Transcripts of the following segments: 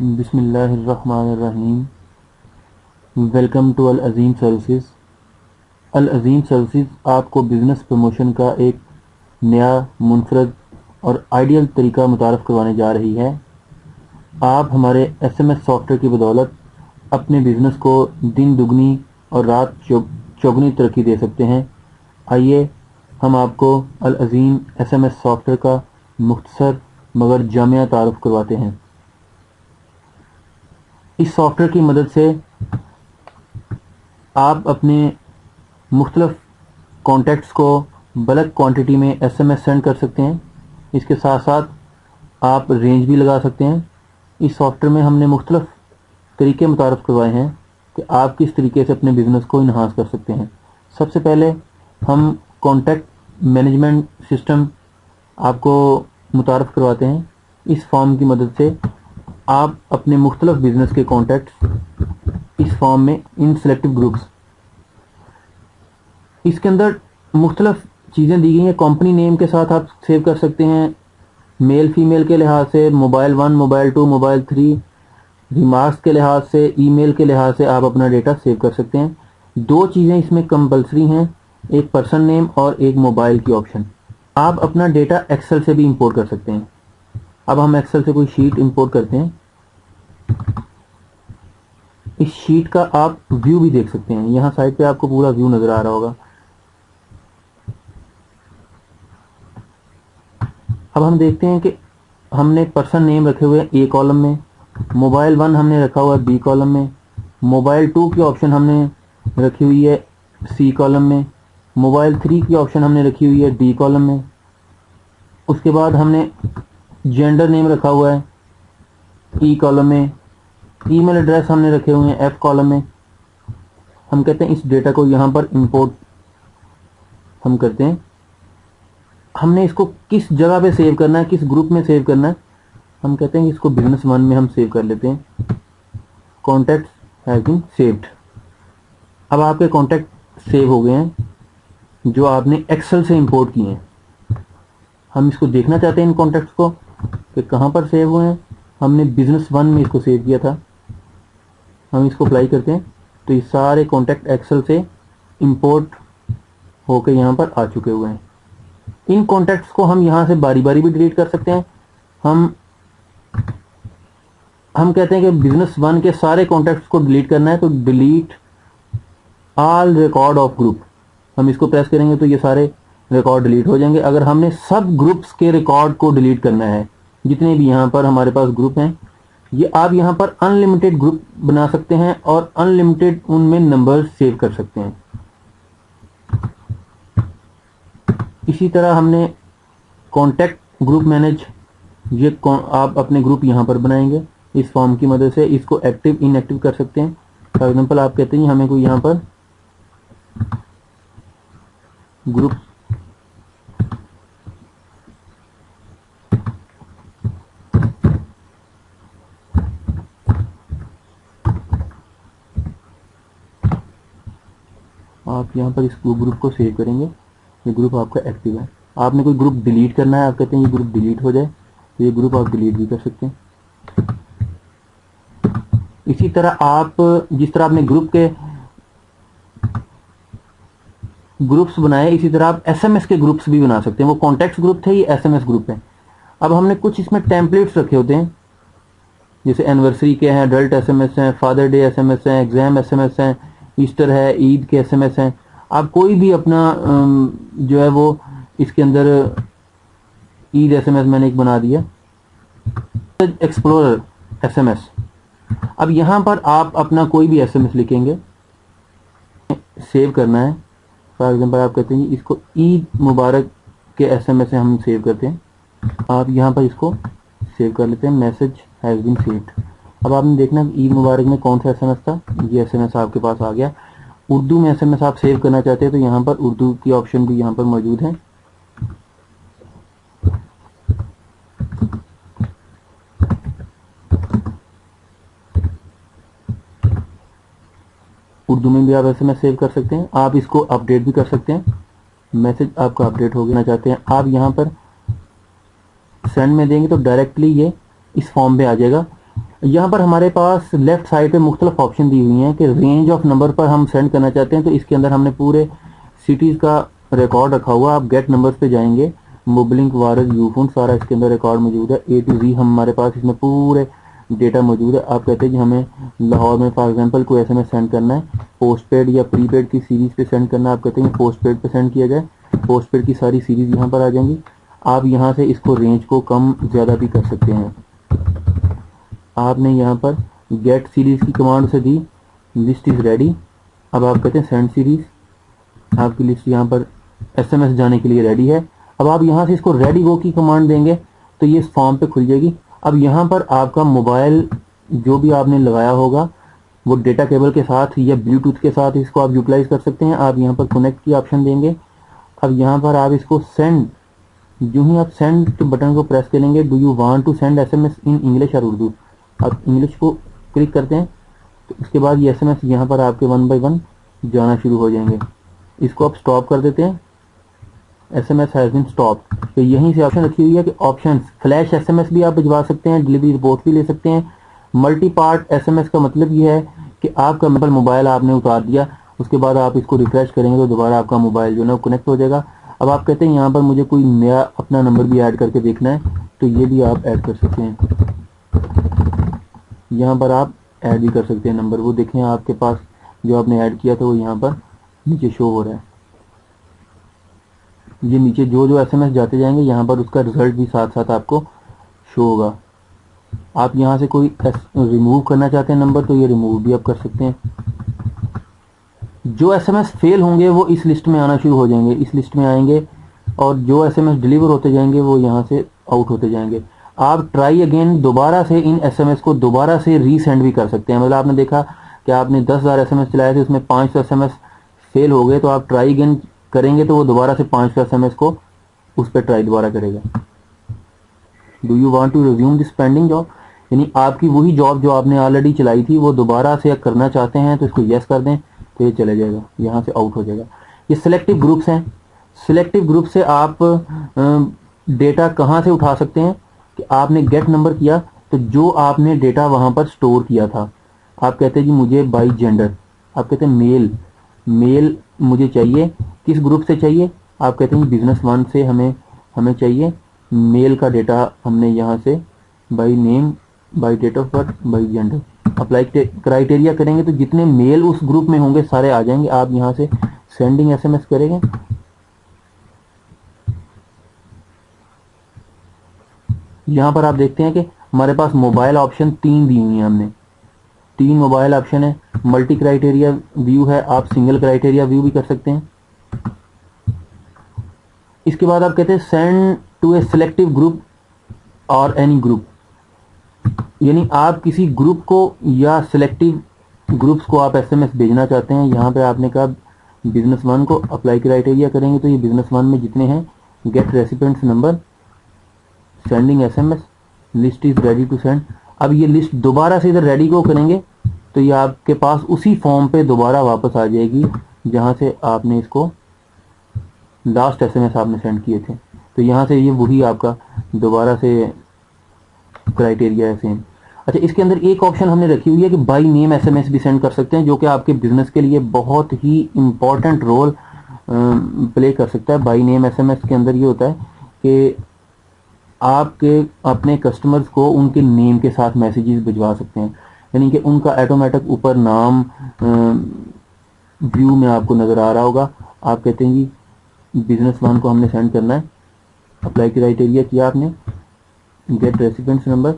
बिस्मिल्लाहिर्रहमानिर्रहीम। Welcome to Al Azeem services. Al Azeem services आपको business promotion का एक नया मुनफरद और आइडियल तरीका मुतारफ़ करवाने जा रही है। आप हमारे SMS सॉफ्टवेयर की बदौलत अपने बिज़नेस को दिन दुगनी और रात चौगुनी तरक्की दे सकते हैं। आइए हम आपको अल अज़ीम SMS सॉफ्टवेयर का मुख्तसर मगर जामिया तारुफ करवाते हैं। इस सॉफ्टवेयर की मदद से आप अपने मुख्तलिफ कॉन्टैक्ट्स को बल्क क्वांटिटी में SMS सेंड कर सकते हैं। इसके साथ साथ आप रेंज भी लगा सकते हैं। इस सॉफ्टवेयर में हमने मुख्तलिफ तरीके मुतारफ़ करवाए हैं कि आप किस तरीके से अपने बिज़नेस को इन्हांस कर सकते हैं। सबसे पहले हम कॉन्टैक्ट मैनेजमेंट सिस्टम आपको मुतारफ़ करवाते हैं। इस फॉर्म की मदद से आप अपने मुख्तलिफ बिज़नेस के कॉन्टैक्ट्स इस फॉर्म में इन सेलेक्टिव ग्रुप्स, इसके अंदर मुख्तलिफ चीज़ें दी गई हैं। कंपनी नेम के साथ आप सेव कर सकते हैं, मेल फीमेल के लिहाज से, मोबाइल 1, मोबाइल 2, मोबाइल 3, रिमार्क्स के लिहाज से, ईमेल के लिहाज से आप अपना डेटा सेव कर सकते हैं। दो चीज़ें इसमें कंपलसरी हैं, एक पर्सन नेम और एक मोबाइल की ऑप्शन। आप अपना डेटा एक्सेल से भी इंपोर्ट कर सकते हैं। अब हम एक्सेल से कोई शीट इंपोर्ट करते हैं। इस शीट का आप व्यू भी देख सकते हैं। यहाँ साइड पे आपको पूरा व्यू नजर आ रहा होगा। अब हम देखते हैं कि हमने पर्सन नेम रखे हुए ए कॉलम में, मोबाइल 1 हमने रखा हुआ है बी कॉलम में, मोबाइल 2 की ऑप्शन हमने रखी हुई है सी कॉलम में, मोबाइल 3 की ऑप्शन हमने रखी हुई है डी कॉलम में। उसके बाद हमने जेंडर नेम रखा हुआ है ई कॉलम में, ईमेल एड्रेस हमने रखे हुए हैं एफ कॉलम में। हम कहते हैं इस डेटा को यहाँ पर इंपोर्ट हम करते हैं। हमने इसको किस जगह पे सेव करना है, किस ग्रुप में सेव करना है, हम कहते हैं कि इसको बिजनेस 1 में हम सेव कर लेते हैं। Contact has been saved. अब आपके कॉन्टैक्ट सेव हो गए हैं जो आपने एक्सेल से इंपोर्ट किए हैं। हम इसको देखना चाहते हैं इन कॉन्टैक्ट्स को कि कहाँ पर सेव हुए हैं। हमने बिजनेस 1 में इसको सेव किया था। हम इसको अप्लाई करते हैं तो ये सारे कॉन्टैक्ट एक्सेल से इंपोर्ट होकर यहाँ पर आ चुके हुए हैं। इन कॉन्टैक्ट्स को हम यहाँ से बारी बारी भी डिलीट कर सकते हैं। हम कहते हैं कि बिजनेस 1 के सारे कॉन्टैक्ट्स को डिलीट करना है तो delete all record of group, हम इसको प्रेस करेंगे तो ये सारे रिकॉर्ड डिलीट हो जाएंगे। अगर हमने सब ग्रुप्स के रिकॉर्ड को डिलीट करना है, जितने भी यहाँ पर हमारे पास ग्रुप हैं, ये आप यहाँ पर अनलिमिटेड ग्रुप बना सकते हैं और अनलिमिटेड उनमें नंबर सेव कर सकते हैं। इसी तरह हमने कॉन्टैक्ट ग्रुप मैनेज, ये आप अपने ग्रुप यहाँ पर बनाएंगे इस फॉर्म की मदद से। इसको एक्टिव इनएक्टिव कर सकते हैं। फॉर एग्जांपल आप कहते हैं हमें कोई यहाँ पर ग्रुप आप यहाँ पर इस ग्रुप को सेव करेंगे। ये ग्रुप आपका एक्टिव है। आपने कोई ग्रुप डिलीट करना है, आप कहते हैं ये ग्रुप डिलीट हो जाए तो ये ग्रुप आप डिलीट भी कर सकते हैं। इसी तरह आप जिस तरह आपने ग्रुप के ग्रुप्स बनाए, इसी तरह आप SMS के ग्रुप्स भी बना सकते हैं। वो कॉन्टैक्ट्स ग्रुप थे, ये SMS ग्रुप है। अब हमने कुछ इसमें टेम्पलेट्स रखे होते हैं, जैसे एनिवर्सरी के हैं, अडल्ट SMS हैं, फादर डे SMS हैं, एग्जाम SMS हैं, ईस्टर है, ईद के SMS हैं। आप कोई भी अपना जो है वो इसके अंदर ईद SMS मैंने एक बना दिया, एक्सप्लोरर SMS। अब यहाँ पर आप अपना कोई भी SMS लिखेंगे, सेव करना है। फॉर एग्जांपल आप कहते हैं इसको ईद मुबारक के SMS से हम सेव करते हैं। आप यहाँ पर इसको सेव कर लेते हैं, मैसेज हैज़ बीन सेव्ड। अब आपने देखना ईद मुबारक में कौन सा SMS था, ये SMS आपके पास आ गया। उर्दू में SMS आप सेव करना चाहते हैं तो यहाँ पर उर्दू की ऑप्शन भी यहाँ पर मौजूद है। उर्दू में भी आप SMS सेव कर सकते हैं। आप इसको अपडेट भी कर सकते हैं। मैसेज आपका अपडेट हो गया चाहते हैं, आप यहाँ पर सेंड में देंगे तो डायरेक्टली ये इस फॉर्म पे आ जाएगा। यहाँ पर हमारे पास लेफ्ट साइड पे मुख्तलिफ ऑप्शन दी हुई हैं कि रेंज ऑफ नंबर पर हम सेंड करना चाहते हैं, तो इसके अंदर हमने पूरे सिटीज़ का रिकॉर्ड रखा हुआ। आप गेट नंबर्स पे जाएंगे, मोबलिंक वारज यूफोन सारा इसके अंदर रिकॉर्ड मौजूद है, ए टू जी हमारे पास इसमें पूरे डेटा मौजूद है। आप कहते हैं कि हमें लाहौर में फॉर एग्जांपल कोई एसएमएस सेंड करना है, पोस्ट पेड या प्रीपेड की सीरीज़ पे सेंड करना है, आप कहते हैं पोस्ट पेड पे सेंड किया जाए, पोस्ट पेड की सारी सीरीज़ यहाँ पर आ जाएंगी। आप यहाँ से इसको रेंज को कम ज़्यादा भी कर सकते हैं। आपने यहाँ पर गेट सीरीज़ की कमांड से दी, लिस्ट इज़ रेडी। अब आप कहते हैं सेंड सीरीज़, आपकी लिस्ट यहाँ पर एसएमएस जाने के लिए रेडी है। अब आप यहाँ से इसको रेडी गो की कमांड देंगे तो ये इस फॉर्म पे खुल जाएगी। अब यहाँ पर आपका मोबाइल जो भी आपने लगाया होगा वो डेटा केबल के साथ या ब्लूटूथ के साथ इसको आप यूटिलाइज कर सकते हैं। आप यहाँ पर कनेक्ट की ऑप्शन देंगे। अब यहाँ पर आप इसको सेंड, जो ही आप सेंड बटन को प्रेस करेंगे, do you want to send SMS in English और उर्दू, आप इंग्लिश को क्लिक करते हैं तो उसके बाद ये एसएमएस यहाँ पर आपके 1 बाय 1 जाना शुरू हो जाएंगे। इसको आप स्टॉप कर देते हैं, एसएमएस हैज बीन स्टॉप। तो यहीं से ऑप्शन रखी हुई है कि ऑप्शंस, फ्लैश एसएमएस भी आप भिजवा सकते हैं, डिलीवरी रिपोर्ट भी ले सकते हैं। मल्टी पार्ट एसएमएस का मतलब ये है कि आपका मोबाइल आपने उतार दिया, उसके बाद आप इसको रिफ्रेश करेंगे तो दोबारा आपका मोबाइल जो है कनेक्ट हो जाएगा। अब आप कहते हैं यहाँ पर मुझे कोई नया अपना नंबर भी ऐड करके देखना है, तो ये भी आप ऐड कर सकते हैं। यहाँ पर आप ऐड भी कर सकते हैं नंबर, वो देखें आपके पास जो आपने ऐड किया था वो यहाँ पर नीचे शो हो रहा है। ये नीचे जो जो एसएमएस जाते जाएंगे यहाँ पर उसका रिजल्ट भी साथ साथ आपको शो होगा। आप यहाँ से कोई रिमूव करना चाहते हैं नंबर तो ये रिमूव भी आप कर सकते हैं। जो एसएमएस फेल होंगे वो इस लिस्ट में आना शुरू हो जाएंगे, इस लिस्ट में आएंगे, और जो एसएमएस डिलीवर होते जाएंगे वो यहाँ से आउट होते जाएंगे। आप ट्राई अगेन, दोबारा से इन एसएमएस को दोबारा से रीसेंड भी कर सकते हैं। मतलब आपने देखा कि आपने 10,000 एसएमएस चलाए थे, उसमें 500 एसएमएस फेल हो गए, तो आप ट्राई अगेन करेंगे तो वो दोबारा से 500 एसएमएस को उस पर ट्राई दोबारा करेगा। Do you want to resume this pending job, यानी आपकी वही जॉब जो आपने ऑलरेडी चलाई थी वो दोबारा से करना चाहते हैं तो इसको यस कर दें तो ये चले जाएगा, यहाँ से आउट हो जाएगा। ये सिलेक्टिव ग्रुप्स हैं। सिलेक्टिव ग्रुप से आप डेटा कहाँ से उठा सकते हैं कि आपने गेट नंबर किया तो जो आपने डेटा वहाँ पर स्टोर किया था, आप कहते हैं जी मुझे बाई जेंडर, आप कहते हैं मेल मुझे चाहिए, किस ग्रुप से चाहिए, आप कहते हैं बिजनेस वन से हमें चाहिए मेल का डेटा। हमने यहाँ से by name, by date of birth, by gender apply criteria करेंगे तो जितने मेल उस ग्रुप में होंगे सारे आ जाएंगे। आप यहाँ से सेंडिंग एसएमएस करेंगे, यहाँ पर आप देखते हैं कि हमारे पास मोबाइल ऑप्शन 3 दी हुई है, हमने 3 मोबाइल ऑप्शन है। मल्टी क्राइटेरिया व्यू है, आप सिंगल क्राइटेरिया व्यू भी कर सकते हैं। इसके बाद आप कहते हैं send to a selective group और एनी ग्रुप, यानी आप किसी ग्रुप को या सिलेक्टिव ग्रुप्स को आप एसएमएस भेजना चाहते हैं। यहाँ पे आपने कहा बिजनेस वन को अप्लाई क्राइटेरिया करेंगे तो ये बिजनेस वन में जितने हैं, get recipients number, sending SMS, list is ready to send. अब ये लिस्ट दोबारा से इधर रेडी को करेंगे तो ये आपके पास उसी फॉर्म पे दोबारा वापस आ जाएगी जहाँ से आपने इसको लास्ट एसएमएस आपने सेंड किए थे। तो यहाँ से ये वही आपका दोबारा से क्राइटेरिया है सेम। अच्छा, इसके अंदर एक ऑप्शन हमने रखी हुई है कि बाई नेम एसएमएस भी सेंड कर सकते हैं, जो कि आपके बिजनेस के लिए बहुत ही इम्पोर्टेंट रोल प्ले कर सकता है। बाई नेम एसएमएस के अंदर ये होता है कि आपके अपने कस्टमर्स को उनके नेम के साथ मैसेजेस भिजवा सकते हैं, यानी कि उनका ऑटोमेटिक ऊपर नाम व्यू में आपको नज़र आ रहा होगा। आप कहते हैं कि बिजनेस वन को हमने सेंड करना है, अप्लाई क्राइटेरिया किया आपने, get recipients number,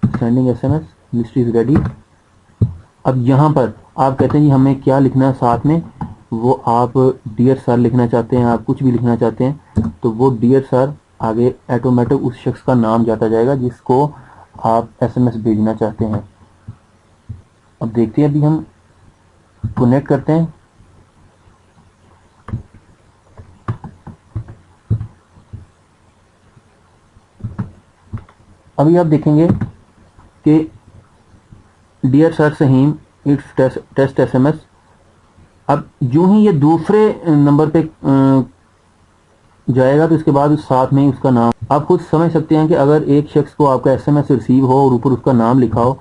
sending SMS, list is ready. अब यहाँ पर आप कहते हैं कि हमें क्या लिखना है साथ में, वो आप डियर सर लिखना चाहते हैं, आप कुछ भी लिखना चाहते हैं तो वो डियर सर आगे ऑटोमेटिक उस शख्स का नाम जाता जाएगा जिसको आप एसएमएस भेजना चाहते हैं। अब देखते हैं, अभी हम कनेक्ट करते हैं। अभी आप देखेंगे कि dear sir Saheem it's test SMS. अब यूं ही ये दूसरे नंबर पे जाएगा तो इसके बाद उस साथ में ही उसका नाम, आप खुद समझ सकते हैं कि अगर एक शख्स को आपका एसएमएस रिसीव हो और ऊपर उसका नाम लिखा हो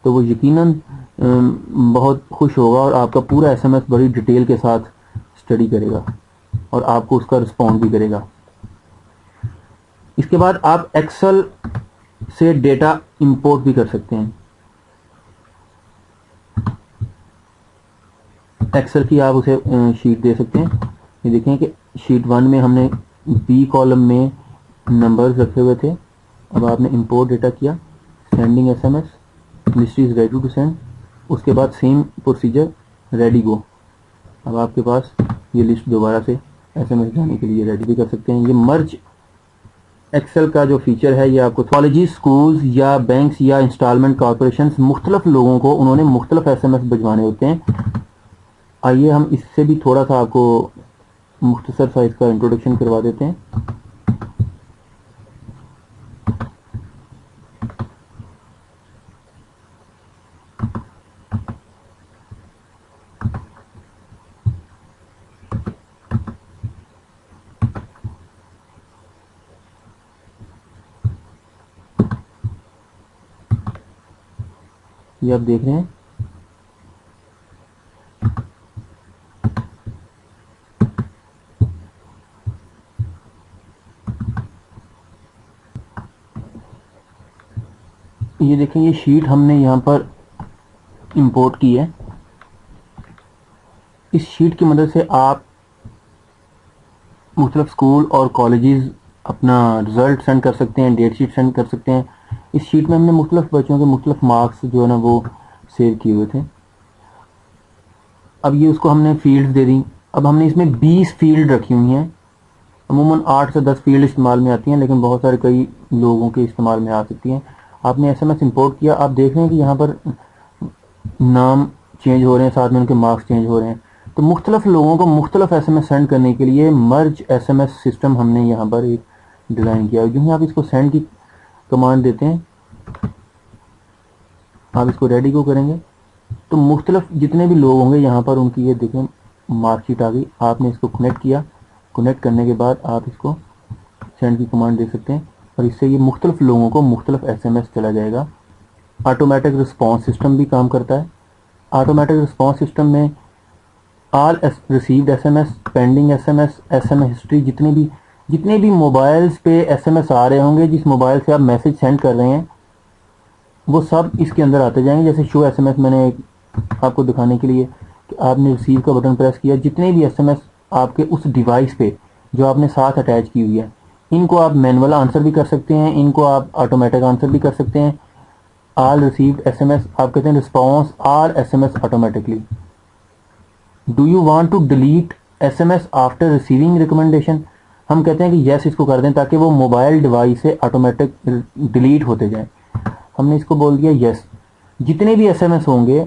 तो वो यकीनन बहुत खुश होगा और आपका पूरा एसएमएस बड़ी डिटेल के साथ स्टडी करेगा और आपको उसका रिस्पॉन्ड भी करेगा। इसके बाद आप एक्सेल से डेटा इंपोर्ट भी कर सकते हैं। एक्सेल की आप उसे शीट दे सकते हैं। ये देखें कि शीट 1 में हमने बी कॉलम में नंबर्स रखे हुए थे। अब आपने इंपोर्ट डेटा किया, sending SMS, list is ready to send, उसके बाद सेम प्रोसीजर, रेडी गो। अब आपके पास ये लिस्ट दोबारा से एसएमएस जाने के लिए रेडी भी कर सकते हैं। ये मर्ज एक्सेल का जो फीचर है ये आपको कॉलेजेस, स्कूल्स या बैंक्स या इंस्टॉलमेंट कॉर्पोरेशन मुख्तलिफ लोगों को उन्होंने मुख्तलिफ एसएमएस भिजवाने होते हैं। आइए हम इससे भी थोड़ा सा आपको मुख्तसर सा इसका इंट्रोडक्शन करवा देते हैं। ये आप देख रहे हैं ये देखें ये शीट हमने यहाँ पर इंपोर्ट की है। इस शीट की मदद से आप मुख्तलिफ स्कूल और कॉलेजेस अपना रिज़ल्ट सेंड कर सकते हैं, डेट शीट सेंड कर सकते हैं। इस शीट में हमने मुख्तलिफ बच्चों के मुख्तलिफ मार्क्स जो है ना वो सेव किए हुए थे। अब ये उसको हमने फील्ड्स दे दी। अब हमने इसमें 20 फील्ड रखी हुई हैं। अमूमन 8 से 10 फील्ड इस्तेमाल में आती हैं, लेकिन बहुत सारे कई लोगों के इस्तेमाल में आ सकती हैं। आपने एसएमएस इंपोर्ट किया, आप देख रहे हैं कि यहाँ पर नाम चेंज हो रहे हैं, साथ में उनके मार्क्स चेंज हो रहे हैं। तो मुख्तलिफ लोगों को मुख्तलिफ एसएमएस सेंड करने के लिए मर्ज एसएमएस सिस्टम हमने यहाँ पर एक डिज़ाइन किया। जो ही आप इसको सेंड की कमांड देते हैं, आप इसको रेडी को करेंगे तो मुख्तलिफ जितने भी लोग होंगे यहाँ पर उनकी ये देखें मार्कशीट आ गई। आपने इसको कनेक्ट किया, कनेक्ट करने के बाद आप इसको सेंड की कमांड दे सकते हैं और इससे ये मुख्तलिफ लोगों को मुख्तलिफ एसएमएस चला जाएगा। ऑटोमेटिक रिस्पॉन्स सिस्टम भी काम करता है। ऑटोमेटिक रिस्पॉन्स सिस्टम में all received SMS, pending SMS, SMS history, जितने भी मोबाइल्स पे एसएमएस आ रहे होंगे, जिस मोबाइल से आप मैसेज सेंड कर रहे हैं, वो सब इसके अंदर आते जाएंगे। जैसे शो एसएमएस मैंने आपको दिखाने के लिए कि आपने रिसीव का बटन प्रेस किया, जितने भी एसएमएस आपके उस डिवाइस पे जो आपने साथ अटैच की हुई है, इनको आप मैनुअल आंसर भी कर सकते हैं, इनको आप ऑटोमेटिक आंसर भी कर सकते हैं। ऑल रिसीव्ड एसएमएस आप कहते हैं response all SMS automatically. Do you want to delete SMS after receiving recommendation, हम कहते हैं कि यस इसको कर दें ताकि वो मोबाइल डिवाइस से ऑटोमेटिक डिलीट होते जाएं। हमने इसको बोल दिया यस। जितने भी एसएमएस होंगे,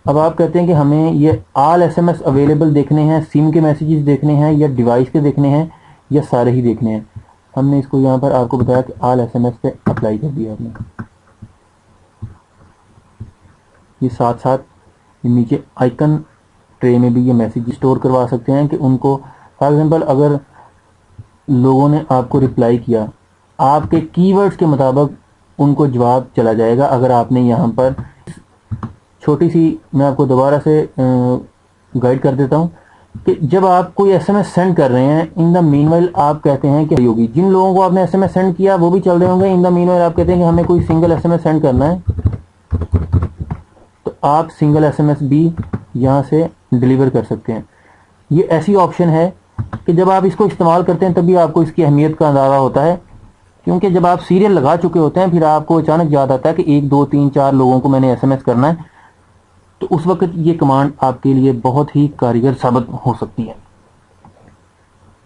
अब आप कहते हैं कि हमें ये ऑल एसएमएस अवेलेबल देखने हैं, सिम के मैसेजेस देखने हैं या डिवाइस के देखने हैं या सारे ही देखने हैं। हमने इसको यहाँ पर आपको बताया कि ऑल एसएमएस पे अप्लाई कर दिया आपने। ये साथ साथ नीचे आइकन ट्रे में भी ये मैसेज स्टोर करवा सकते हैं कि उनको फॉर एग्जांपल अगर लोगों ने आपको रिप्लाई किया, आपके कीवर्ड्स के मुताबिक उनको जवाब चला जाएगा। अगर आपने यहाँ पर छोटी सी, मैं आपको दोबारा से गाइड कर देता हूँ कि जब आप कोई एसएमएस सेंड कर रहे हैं, इन द मीनवाइल आप कहते हैं कि होगी, जिन लोगों को आपने एसएमएस सेंड किया वो भी चल रहे होंगे। इन द मीनवाइल आप कहते हैं कि हमें कोई सिंगल एसएमएस सेंड करना है, तो आप सिंगल एसएमएस भी यहाँ से डिलीवर कर सकते हैं। ये ऐसी ऑप्शन है कि जब आप इसको इस्तेमाल करते हैं तभी आपको इसकी अहमियत का अंदाज़ा होता है, क्योंकि जब आप सीरियल लगा चुके होते हैं फिर आपको अचानक याद आता है कि 1 2 3 4 लोगों को मैंने एसएमएस करना है, तो उस वक्त ये कमांड आपके लिए बहुत ही कारगर साबित हो सकती है।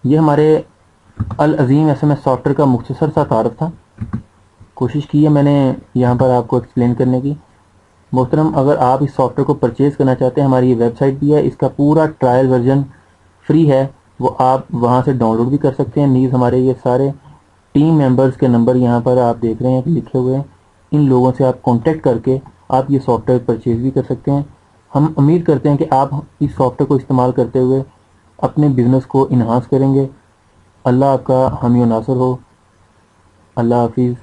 ये हमारे अल अज़ीम एसएमएस सॉफ्टवेयर का मुख्तसर सा तारफ़ था। कोशिश की है मैंने यहाँ पर आपको एक्सप्लेन करने की। मोहतरम, अगर आप इस सॉफ्टवेयर को परचेज़ करना चाहते हैं, हमारी ये वेबसाइट भी है, इसका पूरा ट्रायल वर्जन फ्री है, वो आप वहाँ से डाउनलोड भी कर सकते हैं। नीज़ हमारे ये सारे टीम मेंबर्स के नंबर यहाँ पर आप देख रहे हैं कि लिखे हुए हैं। इन लोगों से आप कांटेक्ट करके आप ये सॉफ्टवेयर परचेज़ भी कर सकते हैं। हम उम्मीद करते हैं कि आप इस सॉफ्टवेयर को इस्तेमाल करते हुए अपने बिज़नेस को इन्हांस करेंगे अल्लाह आपका हामी और नासर हो। अल्लाह हाफिज़।